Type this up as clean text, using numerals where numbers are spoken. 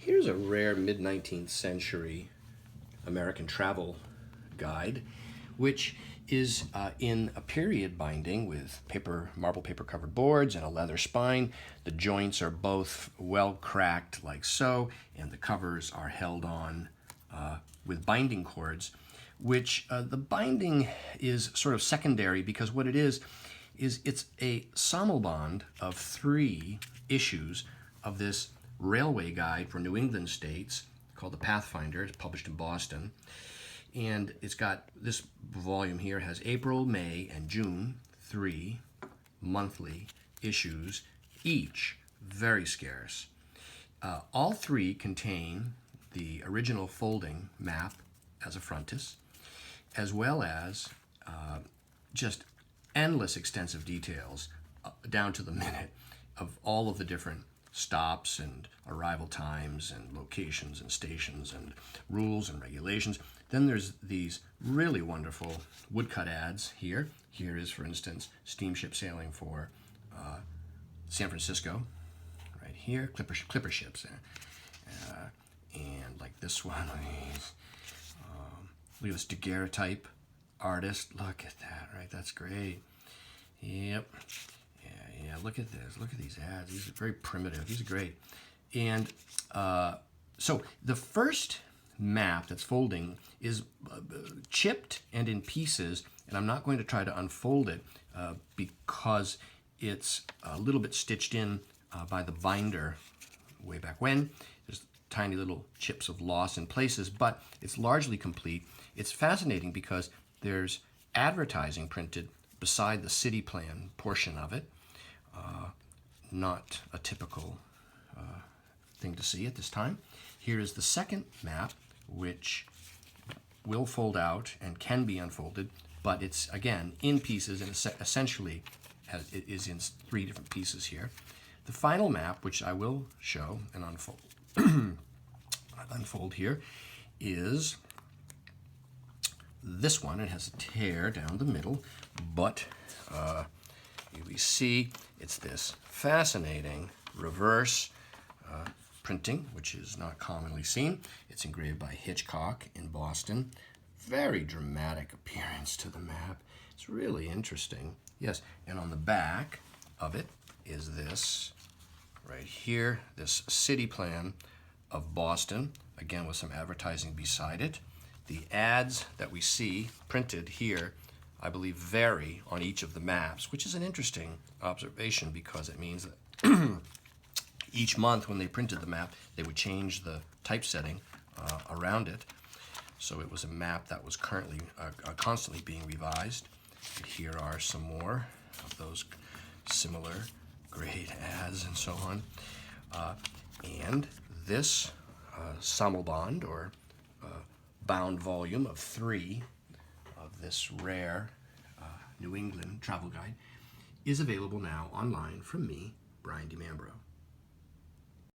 Here's a rare mid-19th century American travel guide, which is in a period binding with marble paper covered boards and a leather spine. The joints are both well cracked like so, and the covers are held on with binding cords, which the binding is sort of secondary because what it is it's a sammelband of 3 issues of this railway guide for New England states called the Pathfinder. It's published in Boston. And it's got this volume here has April, May, and June, 3 monthly issues each, very scarce. All 3 contain the original folding map as a frontis, as well as just endless extensive details down to the minute of all of the different stops and arrival times and locations and stations and rules and regulations. Then there's these really wonderful woodcut ads here. Here is, for instance, steamship sailing for San Francisco, right here, clipper ships. And like this one, look at this daguerreotype artist. Look at that, right? That's great. Yep. Yeah, look at this. Look at these ads. These are very primitive. These are great. And so the first map that's folding is chipped and in pieces, and I'm not going to try to unfold it because it's a little bit stitched in by the binder way back when. There's tiny little chips of loss in places, but it's largely complete. It's fascinating because there's advertising printed beside the city plan portion of it. Not a typical thing to see at this time. Here is the second map, which will fold out and can be unfolded, but it's, again, in pieces and essentially it is in 3 different pieces here. The final map, which I will show and unfold here, is this one. It has a tear down the middle, but we see it's this fascinating reverse printing, which is not commonly seen. It's engraved by Hitchcock in Boston. Very dramatic appearance to the map. It's really interesting. Yes, and on the back of it is this right here, this city plan of Boston, again with some advertising beside it. The ads that we see printed here, I believe, vary on each of the maps, which is an interesting observation because it means that each month when they printed the map, they would change the typesetting around it. So it was a map that was currently constantly being revised. Here are some more of those similar great ads and so on. And this sammelband, or bound volume of 3 of this rare New England travel guide, is available now online from me, Brian DiMambro.